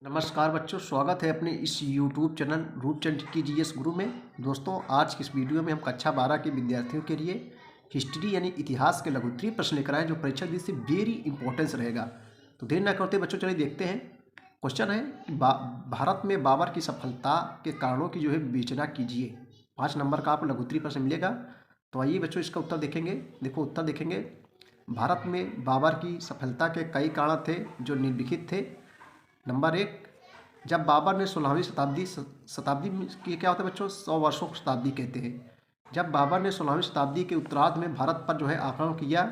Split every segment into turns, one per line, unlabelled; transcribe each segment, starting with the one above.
नमस्कार बच्चों, स्वागत है अपने इस YouTube चैनल रूपचंद की जीएस गुरु में। दोस्तों, आज की इस वीडियो में हम कक्षा 12 के विद्यार्थियों के लिए हिस्ट्री यानी इतिहास के लघुत्तरीय प्रश्न लेकर आए, जो परीक्षा दृष्टि से वेरी इंपॉर्टेंस रहेगा। तो देर न करते बच्चों, चलिए देखते हैं। क्वेश्चन है कि भारत में बाबर की सफलता के कारणों की विवेचना कीजिए। 5 नंबर का आपको लघुत्तरीय प्रश्न मिलेगा। तो आइए बच्चों, इसका उत्तर देखेंगे। देखो, उत्तर देखेंगे। भारत में बाबर की सफलता के कई कारण थे जो निम्नलिखित थे। नंबर 1, जब बाबर ने 16वीं शताब्दी की क्या होता है बच्चों, 100 वर्षों की शताब्दी कहते हैं। जब बाबर ने 16वीं शताब्दी के उत्तरार्ध में भारत पर आक्रमण किया,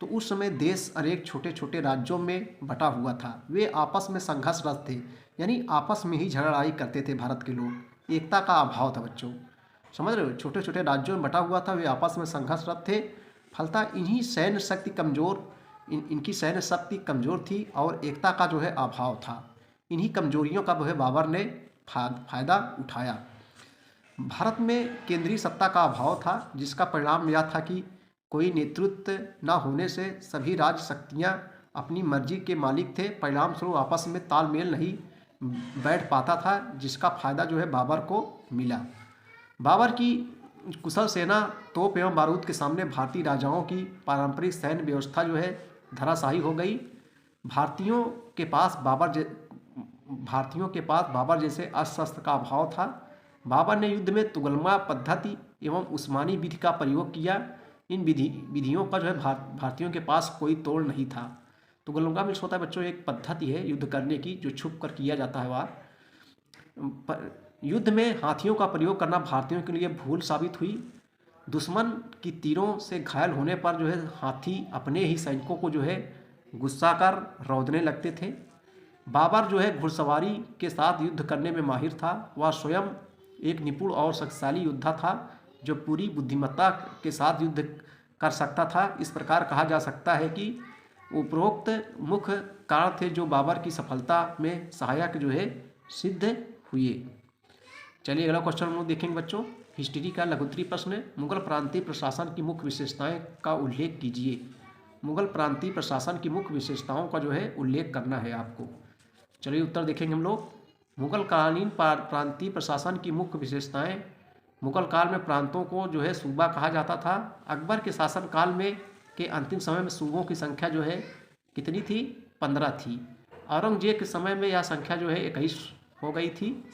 तो उस समय देश अनेक छोटे छोटे राज्यों में बटा हुआ था। वे आपस में संघर्षरत थे, यानी आपस में ही झगड़ाई करते थे। भारत के लोग, एकता का अभाव था बच्चों, समझ रहे हो। छोटे छोटे राज्यों में बटा हुआ था, वे आपस में संघर्षरत थे। फलतः इन्हीं सैन्य शक्ति कमज़ोर इनकी सैन्य शक्ति कमज़ोर थी और एकता का अभाव था। इन्हीं कमजोरियों का बाबर ने फायदा उठाया। भारत में केंद्रीय सत्ता का अभाव था, जिसका परिणाम यह था कि कोई नेतृत्व न होने से सभी राज्य शक्तियाँ अपनी मर्जी के मालिक थे। परिणाम स्वरूप आपस में तालमेल नहीं बैठ पाता था, जिसका फायदा बाबर को मिला। बाबर की कुशल सेना, तोप एवं बारूद के सामने भारतीय राजाओं की पारंपरिक सैन्य व्यवस्था धराशायी हो गई। भारतीयों के पास बाबर जैसे अस्त्र शस्त्र का अभाव था। बाबर ने युद्ध में तुगलमा पद्धति एवं उस्मानी विधि का प्रयोग किया। इन विधियों का भारतीयों के पास कोई तोड़ नहीं था। तुगलमा में होता है बच्चों, एक पद्धति है युद्ध करने की, जो छुप कर किया जाता है। वार युद्ध में हाथियों का प्रयोग करना भारतीयों के लिए भूल साबित हुई। दुश्मन की तीरों से घायल होने पर हाथी अपने ही सैनिकों को गुस्सा कर रौंदने लगते थे। बाबर घुड़सवारी के साथ युद्ध करने में माहिर था। वह स्वयं एक निपुण और शक्तिशाली योद्धा था, जो पूरी बुद्धिमत्ता के साथ युद्ध कर सकता था। इस प्रकार कहा जा सकता है कि उपरोक्त मुख्य कारण थे जो बाबर की सफलता में सहायक सिद्ध हुए। चलिए अगला क्वेश्चन हम लोग देखेंगे बच्चों। हिस्ट्री का लघुत्तरीय प्रश्न है, मुगल प्रांतीय प्रशासन की मुख्य विशेषताएं का उल्लेख कीजिए। मुगल प्रांतीय प्रशासन की मुख्य विशेषताओं का उल्लेख करना है आपको। चलिए उत्तर देखेंगे हम लोग। मुगल कालीन प्रांतीय प्रशासन की मुख्य विशेषताएं। मुगल काल में प्रांतों को सूबा कहा जाता था। अकबर के शासन काल में के अंतिम समय में सूबों की संख्या कितनी थी? 15 थी। औरंगजेब के समय में यह संख्या 21 हो गई थी।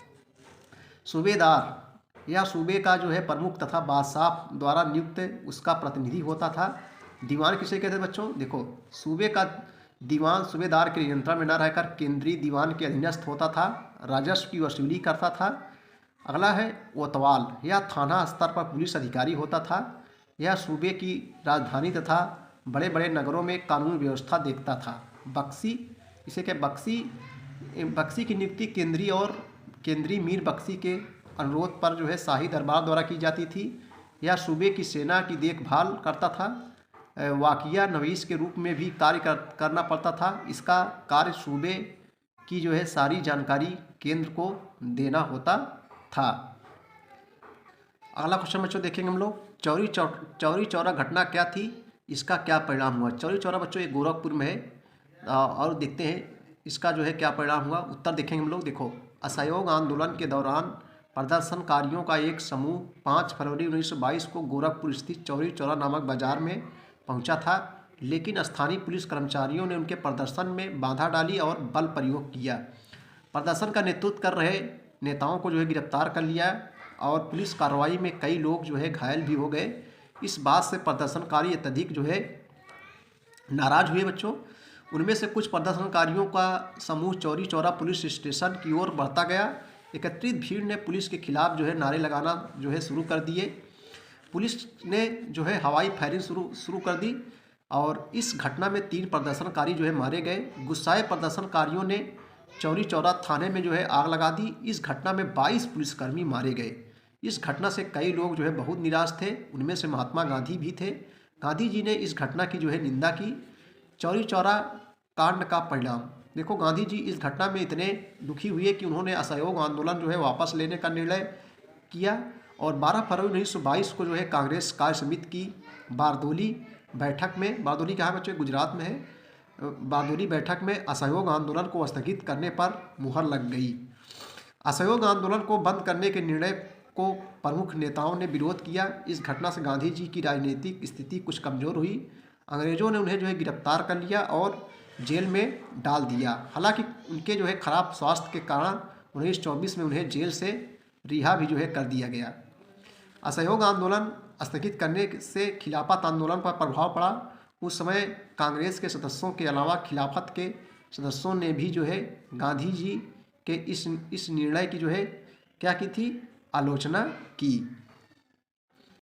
सूबेदार या सूबे का प्रमुख तथा बादशाह द्वारा नियुक्त उसका प्रतिनिधि होता था। दीवान किसे कहते हैं बच्चों? देखो, सूबे का दीवान सूबेदार के नियंत्रण में न रहकर केंद्रीय दीवान के अधीनस्थ होता था, राजस्व की वसूली करता था। अगला है कोतवाल, यह थाना स्तर पर पुलिस अधिकारी होता था। यह सूबे की राजधानी तथा बड़े बड़े नगरों में कानून व्यवस्था देखता था। बख्शी, इसे क्या बख्शी की नियुक्ति केंद्रीय मीर बख्शी के अनुरोध पर शाही दरबार द्वारा की जाती थी। यह सूबे की सेना की देखभाल करता था। वाकिया नवीस के रूप में भी कार्य करना पड़ता था। इसका कार्य सूबे की सारी जानकारी केंद्र को देना होता था। अगला क्वेश्चन बच्चों देखेंगे हम लोग। चौरी चौरा घटना क्या थी? इसका क्या परिणाम हुआ? चौरी चौरा बच्चों एक गोरखपुर में है। और देखते हैं इसका क्या परिणाम हुआ। उत्तर देखेंगे हम लोग। देखो, असहयोग आंदोलन के दौरान प्रदर्शनकारियों का एक समूह 5 फरवरी 1922 को गोरखपुर स्थित चौरी चौरा नामक बाजार में पहुंचा था, लेकिन स्थानीय पुलिस कर्मचारियों ने उनके प्रदर्शन में बाधा डाली और बल प्रयोग किया। प्रदर्शन का नेतृत्व कर रहे नेताओं को गिरफ्तार कर लिया और पुलिस कार्रवाई में कई लोग घायल भी हो गए। इस बात से प्रदर्शनकारी अत्यधिक नाराज हुए बच्चों। उनमें से कुछ प्रदर्शनकारियों का समूह चौरी चौरा पुलिस स्टेशन की ओर बढ़ता गया। एकत्रित भीड़ ने पुलिस के खिलाफ नारे लगाना शुरू कर दिए। पुलिस ने हवाई फायरिंग शुरू कर दी और इस घटना में 3 प्रदर्शनकारी मारे गए। गुस्साए प्रदर्शनकारियों ने चौरी चौरा थाने में आग लगा दी। इस घटना में 22 पुलिसकर्मी मारे गए। इस घटना से कई लोग बहुत निराश थे। उनमें से महात्मा गांधी भी थे। गांधी जी ने इस घटना की निंदा की। चौरी चौरा कांड का परिणाम। देखो, गांधी जी इस घटना में इतने दुखी हुए कि उन्होंने असहयोग आंदोलन वापस लेने का निर्णय किया और 12 फरवरी 1922 को कांग्रेस कार्य समिति की बारदोली बैठक में, बारदोली कहाँ बच्चों? गुजरात में है, बारदोली बैठक में असहयोग आंदोलन को स्थगित करने पर मुहर लग गई। असहयोग आंदोलन को बंद करने के निर्णय को प्रमुख नेताओं ने विरोध किया। इस घटना से गांधी जी की राजनीतिक स्थिति कुछ कमज़ोर हुई। अंग्रेज़ों ने उन्हें जो है गिरफ्तार कर लिया और जेल में डाल दिया। हालांकि उनके जो है खराब स्वास्थ्य के कारण 1924 में उन्हें जेल से रिहा भी जो है कर दिया गया। असहयोग आंदोलन स्थगित करने से खिलाफत आंदोलन पर प्रभाव पड़ा। उस समय कांग्रेस के सदस्यों के अलावा खिलाफत के सदस्यों ने भी जो है गांधी जी के इस निर्णय की जो है क्या की थी, आलोचना की।